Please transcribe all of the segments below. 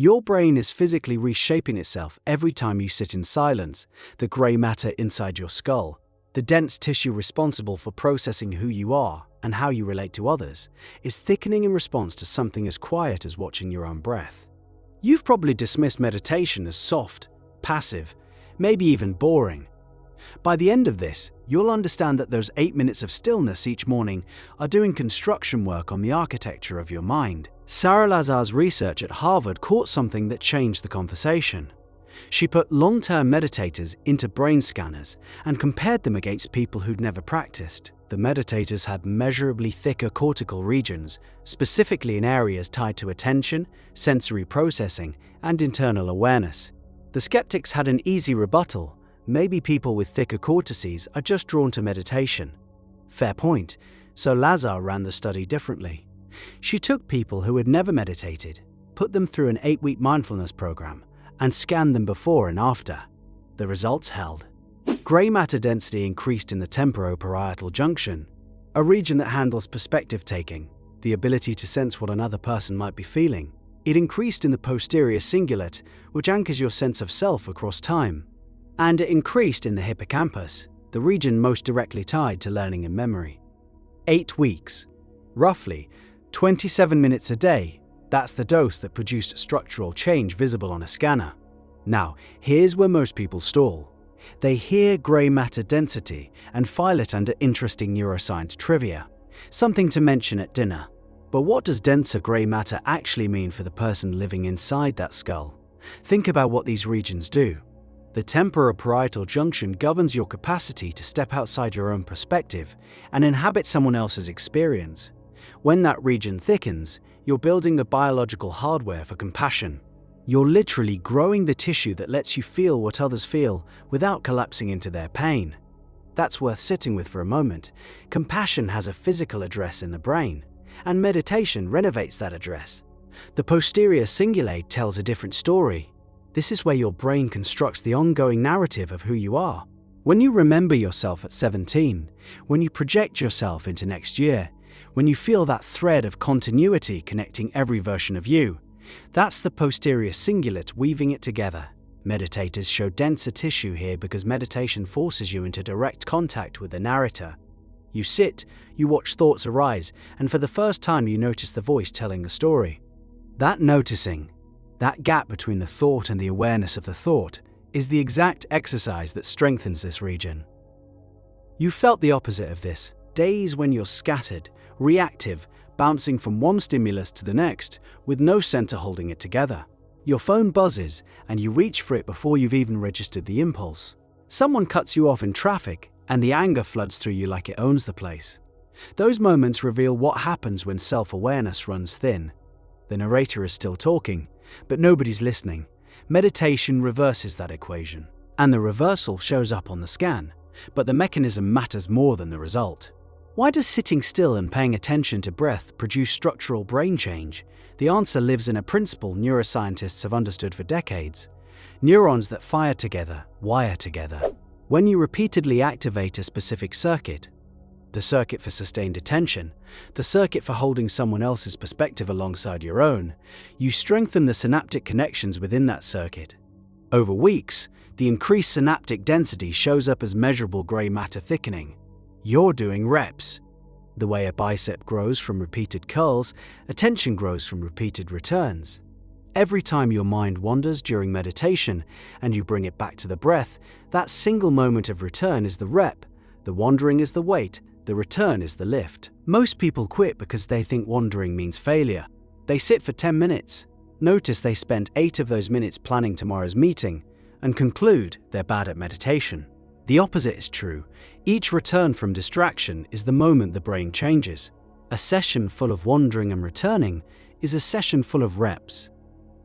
Your brain is physically reshaping itself every time you sit in silence. The gray matter inside your skull, the dense tissue responsible for processing who you are and how you relate to others, is thickening in response to something as quiet as watching your own breath. You've probably dismissed meditation as soft, passive, maybe even boring. By the end of this, you'll understand that those 8 minutes of stillness each morning are doing construction work on the architecture of your mind. Sarah Lazar's research at Harvard caught something that changed the conversation. She put long-term meditators into brain scanners and compared them against people who'd never practiced. The meditators had measurably thicker cortical regions, specifically in areas tied to attention, sensory processing, and internal awareness. The skeptics had an easy rebuttal. Maybe people with thicker cortices are just drawn to meditation. Fair point, so Lazar ran the study differently. She took people who had never meditated, put them through an 8-week mindfulness program, and scanned them before and after. The results held. Gray matter density increased in the temporoparietal junction, a region that handles perspective taking, the ability to sense what another person might be feeling. It increased in the posterior cingulate, which anchors your sense of self across time. And it increased in the hippocampus, the region most directly tied to learning and memory. 8 weeks, roughly 27 minutes a day, that's the dose that produced structural change visible on a scanner. Now, here's where most people stall. They hear gray matter density and file it under interesting neuroscience trivia, something to mention at dinner. But what does denser gray matter actually mean for the person living inside that skull? Think about what these regions do. The temporoparietal junction governs your capacity to step outside your own perspective and inhabit someone else's experience. When that region thickens, you're building the biological hardware for compassion. You're literally growing the tissue that lets you feel what others feel without collapsing into their pain. That's worth sitting with for a moment. Compassion has a physical address in the brain, and meditation renovates that address. The posterior cingulate tells a different story. This is where your brain constructs the ongoing narrative of who you are. When you remember yourself at 17, when you project yourself into next year, when you feel that thread of continuity connecting every version of you, that's the posterior cingulate weaving it together. Meditators show denser tissue here because meditation forces you into direct contact with the narrator. You sit, you watch thoughts arise, and for the first time you notice the voice telling the story. That noticing, that gap between the thought and the awareness of the thought, is the exact exercise that strengthens this region. You felt the opposite of this. Days when you're scattered, reactive, bouncing from one stimulus to the next, with no center holding it together. Your phone buzzes, and you reach for it before you've even registered the impulse. Someone cuts you off in traffic, and the anger floods through you like it owns the place. Those moments reveal what happens when self-awareness runs thin. The narrator is still talking, but nobody's listening. Meditation reverses that equation, and the reversal shows up on the scan, but the mechanism matters more than the result. Why does sitting still and paying attention to breath produce structural brain change? The answer lives in a principle neuroscientists have understood for decades. Neurons that fire together, wire together. When you repeatedly activate a specific circuit, the circuit for sustained attention, the circuit for holding someone else's perspective alongside your own, you strengthen the synaptic connections within that circuit. Over weeks, the increased synaptic density shows up as measurable gray matter thickening. You're doing reps. The way a bicep grows from repeated curls, attention grows from repeated returns. Every time your mind wanders during meditation and you bring it back to the breath, that single moment of return is the rep. The wandering is the weight, the return is the lift. Most people quit because they think wandering means failure. They sit for 10 minutes, notice they spent 8 of those minutes planning tomorrow's meeting, and conclude they're bad at meditation. The opposite is true. Each return from distraction is the moment the brain changes. A session full of wandering and returning is a session full of reps.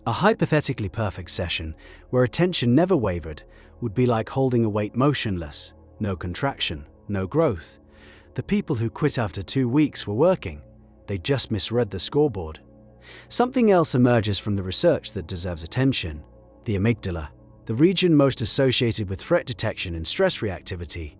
A hypothetically perfect session, where attention never wavered, would be like holding a weight motionless, no contraction, no growth. The people who quit after 2 weeks were working. They just misread the scoreboard. Something else emerges from the research that deserves attention: the amygdala. The region most associated with threat detection and stress reactivity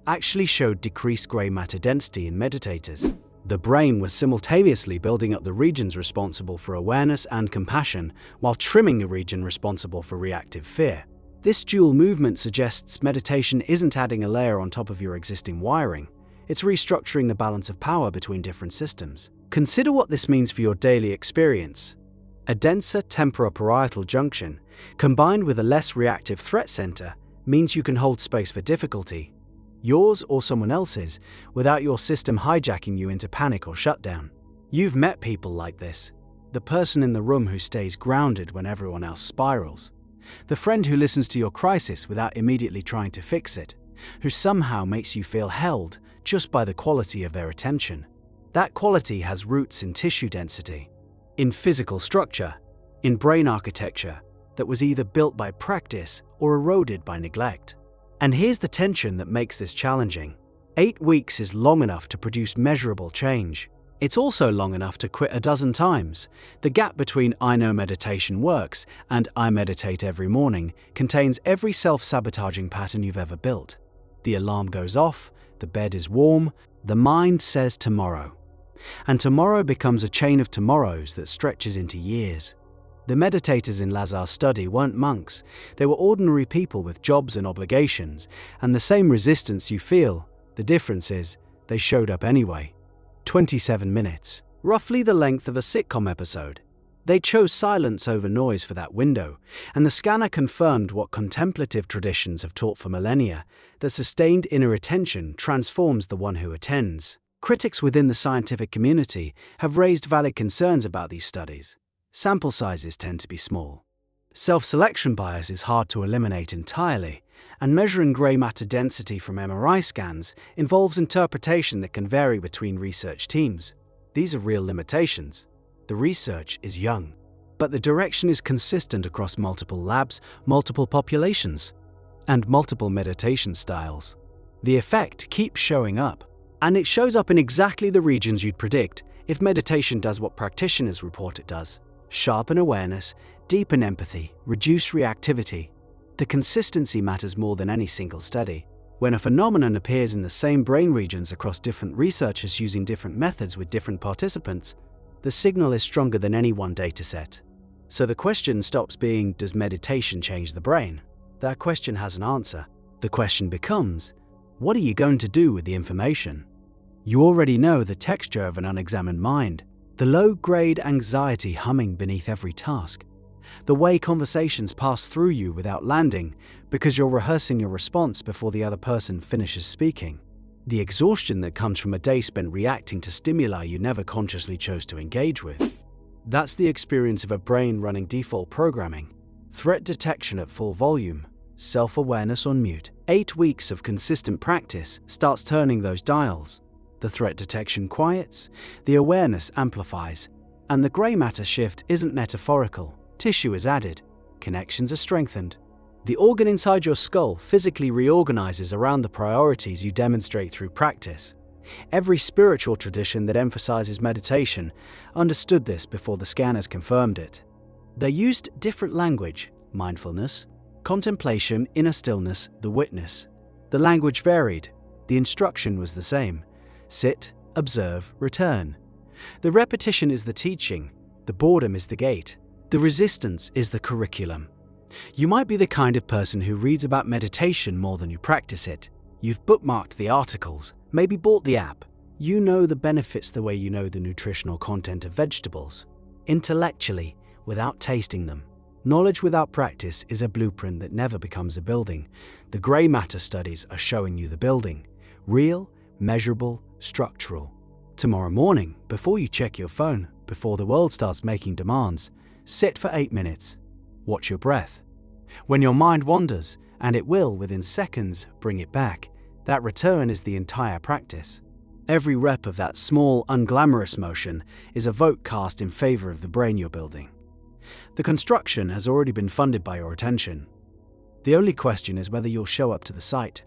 actually showed decreased gray matter density in meditators. The brain was simultaneously building up the regions responsible for awareness and compassion, while trimming the region responsible for reactive fear. This dual movement suggests meditation isn't adding a layer on top of your existing wiring, it's restructuring the balance of power between different systems. Consider what this means for your daily experience. A denser temporoparietal junction, combined with a less reactive threat center, means you can hold space for difficulty, yours or someone else's, without your system hijacking you into panic or shutdown. You've met people like this. The person in the room who stays grounded when everyone else spirals. The friend who listens to your crisis without immediately trying to fix it, who somehow makes you feel held just by the quality of their attention. That quality has roots in tissue density, in physical structure, in brain architecture that was either built by practice or eroded by neglect. And here's the tension that makes this challenging. 8 weeks is long enough to produce measurable change. It's also long enough to quit a dozen times. The gap between "I know meditation works" and "I meditate every morning" contains every self-sabotaging pattern you've ever built. The alarm goes off, the bed is warm, the mind says tomorrow. And tomorrow becomes a chain of tomorrows that stretches into years. The meditators in Lazar's study weren't monks, they were ordinary people with jobs and obligations, and the same resistance you feel, the difference is, they showed up anyway. 27 minutes, roughly the length of a sitcom episode. They chose silence over noise for that window, and the scanner confirmed what contemplative traditions have taught for millennia, that sustained inner attention transforms the one who attends. Critics within the scientific community have raised valid concerns about these studies. Sample sizes tend to be small. Self-selection bias is hard to eliminate entirely, and measuring grey matter density from MRI scans involves interpretation that can vary between research teams. These are real limitations. The research is young, but the direction is consistent across multiple labs, multiple populations, and multiple meditation styles. The effect keeps showing up, and it shows up in exactly the regions you'd predict if meditation does what practitioners report it does: sharpen awareness, deepen empathy, reduce reactivity. The consistency matters more than any single study. When a phenomenon appears in the same brain regions across different researchers using different methods with different participants, the signal is stronger than any one dataset. So the question stops being, does meditation change the brain? That question has an answer. The question becomes, what are you going to do with the information? You already know the texture of an unexamined mind, the low-grade anxiety humming beneath every task, the way conversations pass through you without landing because you're rehearsing your response before the other person finishes speaking, the exhaustion that comes from a day spent reacting to stimuli you never consciously chose to engage with. That's the experience of a brain running default programming, threat detection at full volume, self-awareness on mute. 8 weeks of consistent practice starts turning those dials. The threat detection quiets, the awareness amplifies, and the grey matter shift isn't metaphorical. Tissue is added, connections are strengthened. The organ inside your skull physically reorganizes around the priorities you demonstrate through practice. Every spiritual tradition that emphasizes meditation understood this before the scanners confirmed it. They used different language: mindfulness, contemplation, inner stillness, the witness. The language varied, the instruction was the same: sit, observe, return. The repetition is the teaching, the boredom is the gate, the resistance is the curriculum. You might be the kind of person who reads about meditation more than you practice it. You've bookmarked the articles, maybe bought the app. You know the benefits the way you know the nutritional content of vegetables. Intellectually, without tasting them. Knowledge without practice is a blueprint that never becomes a building. The grey matter studies are showing you the building. Real, measurable, structural. Tomorrow morning, before you check your phone, before the world starts making demands, sit for 8 minutes. Watch your breath. When your mind wanders, and it will within seconds, bring it back. That return is the entire practice. Every rep of that small, unglamorous motion is a vote cast in favor of the brain you're building. The construction has already been funded by your attention. The only question is whether you'll show up to the site.